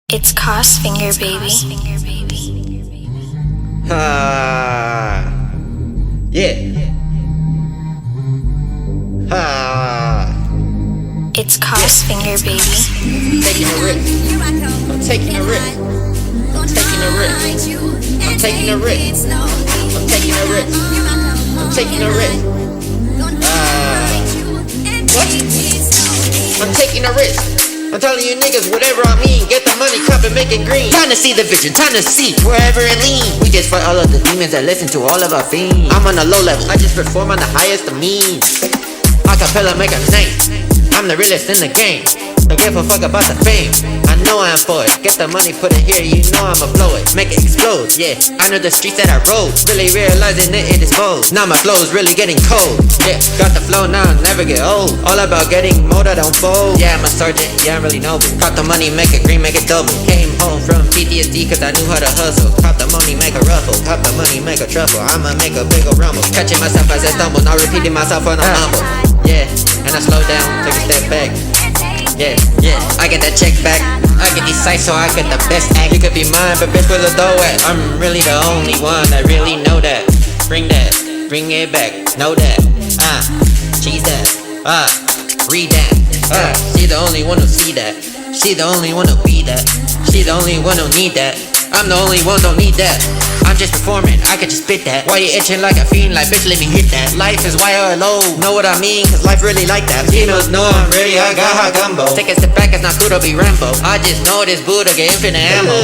It's Cost Finger, baby. Yeah. It's Cost Finger, baby. Taking a risk. I'm taking a risk. I'm taking a risk. I'm taking a risk. I'm taking a risk. I'm taking a risk. What? I'm taking a risk. I'm telling you niggas whatever I mean. Get the money, cup and make it green. Time to see the vision, time to see wherever it leans. We just fight all of the demons that listen to all of our fiends. I'm on a low level, I just perform on the highest of means. Acapella make a name. I'm the realest in the game. Don't give a fuck about the fame. I know I'm for it. Get the money, put it here, you know I'ma blow it. Make it explode, yeah. I know the streets that I rode. Really realizing it is bold. Now my flow's really getting cold. Yeah, got the flow now, never get old. All about getting more, I don't fold. Yeah, I'm a sergeant, yeah, I'm really noble. Caught the money, make it green, make it double. Came home from PTSD cause I knew how to hustle. Caught the money, make a ruffle. Caught the money, make a truffle. I'ma make a big ol' rumble. Catching myself as I stumble, not repeating myself on a mumble. Yeah, and I slow down, take a step back. Yeah, I get that check back. I get these sights so I get the best act. You could be mine, but bitch, where the dough at? I'm really the only one that really know that. Bring it back, know that. Cheese that, read that. She the only one who see that. She the only one who be that. She the only one who need that. I'm the only one don't need that. I'm just performing, I could just spit that. Why you itching like a fiend, like bitch let me hit that. Life is wire low, know what I mean, cause life really like that. Females know I'm ready, I got hot gumbo. Take a step back, it's not cool to be Rambo. I just know this Buddha get infinite ammo.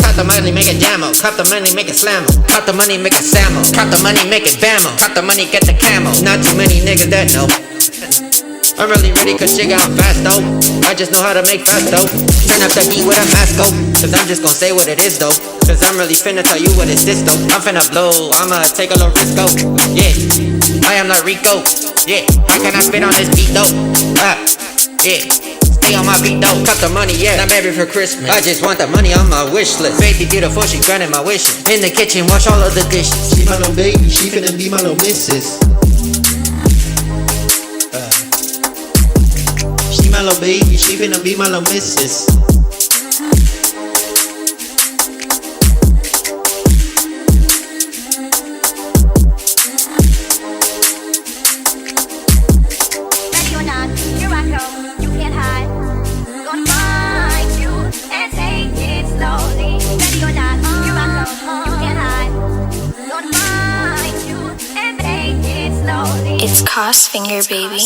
Caught the money, make it jammo. Caught the money, make it slammo. Caught the money, make it sammo. Caught the money, make it bammo. Caught the money, get the camo. Not too many niggas that know. I'm really ready cause shit got fast though. I just know how to make fast though. Turn up the beat with a mask go. Cause I'm just gon' say what it is though. Cause I'm really finna tell you what it's this though. I'm finna blow, I'ma take a little risk go. Yeah, I am not Rico. Yeah, how can I spit on this beat though? Yeah, stay on my beat though. Cut the money, yeah, I'm married for Christmas. I just want the money on my wish list. Faithy beautiful, she granted my wishes. In the kitchen, wash all of the dishes. She my little baby, she finna be my little missus. She my little baby, she finna be my little missus. Ready or not, here I go, you can't hide. Gonna find you and take it slowly. Ready or not, here I go, you can't hide. Gonna find you and take it slowly. It's Cost Finger, baby.